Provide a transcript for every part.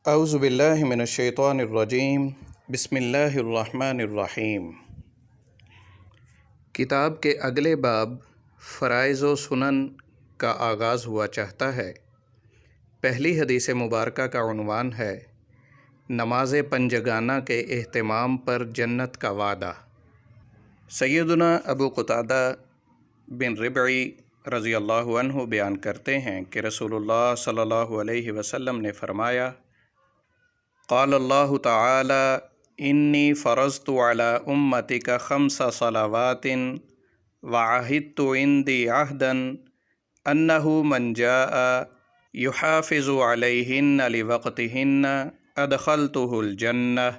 اعوذ باللہ من الشیطان الرجیم بسم اللہ الرحمن الرحیم۔ کتاب کے اگلے باب فرائض و سنن کا آغاز ہوا چاہتا ہے۔ پہلی حدیث مبارکہ کا عنوان ہے نماز پنجگانہ کے اہتمام پر جنت کا وعدہ۔ سیدنا ابو قتادہ بن ربعی رضی اللہ عنہ بیان کرتے ہیں کہ رسول اللہ صلی اللہ علیہ وسلم نے فرمایا، قال اللہ تعالی انی فرضت علی امتک 5 صلوات وعہدت عندی عہدا انہ من جاء یحافظ علیہن لوقتہن ادخلتہ الجنہ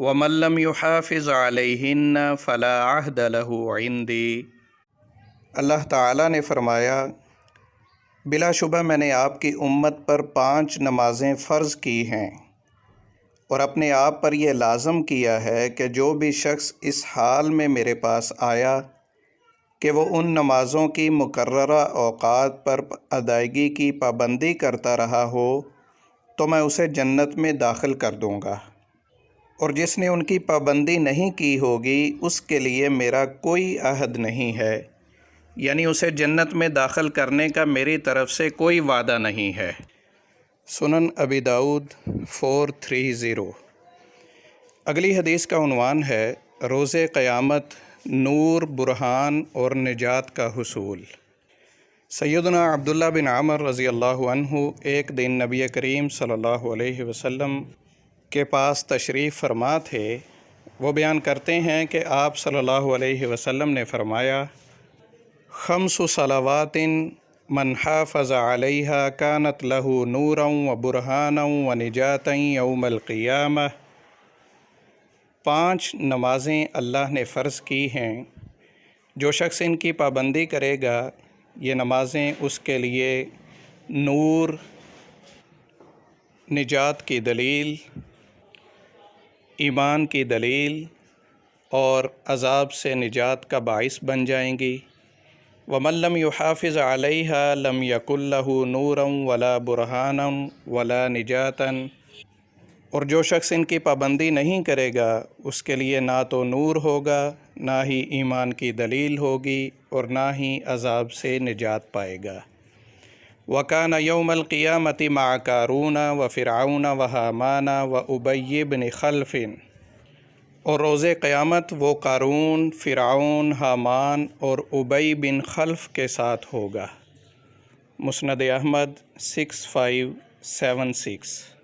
ومن لم یحافظ علیہن فلا عہد لہ عندی۔ اللہ تعالیٰ نے فرمایا، بلا شبہ میں نے آپ کی امت پر 5 نمازیں فرض کی ہیں اور اپنے آپ پر یہ لازم کیا ہے کہ جو بھی شخص اس حال میں میرے پاس آیا کہ وہ ان نمازوں کی مقررہ اوقات پر ادائیگی کی پابندی کرتا رہا ہو تو میں اسے جنت میں داخل کر دوں گا، اور جس نے ان کی پابندی نہیں کی ہوگی اس کے لیے میرا کوئی عہد نہیں ہے، یعنی اسے جنت میں داخل کرنے کا میری طرف سے کوئی وعدہ نہیں ہے۔ سنن ابی داؤد 430۔ اگلی حدیث کا عنوان ہے روز قیامت، نور، برہان اور نجات کا حصول۔ سیدنا عبداللہ بن عمر رضی اللہ عنہ ایک دن نبی کریم صلی اللہ علیہ وسلم کے پاس تشریف فرما تھے۔ وہ بیان کرتے ہیں کہ آپ صلی اللہ علیہ وسلم نے فرمایا، 5 صلوات من حافظ علیہا کانت لہ نورا و برہانا و نجاتا یوم القیامہ۔ 5 نمازیں اللہ نے فرض کی ہیں، جو شخص ان کی پابندی کرے گا یہ نمازیں اس کے لیے نور، نجات کی دلیل، ایمان کی دلیل اور عذاب سے نجات کا باعث بن جائیں گی۔ وَمَن لَّمْ يُحَافِظْ عَلَيْهَا لَمْ يَكُن لَّهُ نُورًا وَلَا بُرْهَانًا وَلَا نِجَاتًا، اور جو شخص ان کی پابندی نہیں کرے گا اس کے لیے نہ تو نور ہوگا، نہ ہی ایمان کی دلیل ہوگی اور نہ ہی عذاب سے نجات پائے گا۔ وَكَانَ يَوْمَ الْقِيَامَةِ مَعَ قَارُونَ وَفِرْعَوْنَ وَهَامَانَ وَأُبَيِّ بْنِ خَلْفٍ، اور روز قیامت وہ قارون، فرعون، حامان اور ابی بن خلف کے ساتھ ہوگا۔ مسند احمد 6576۔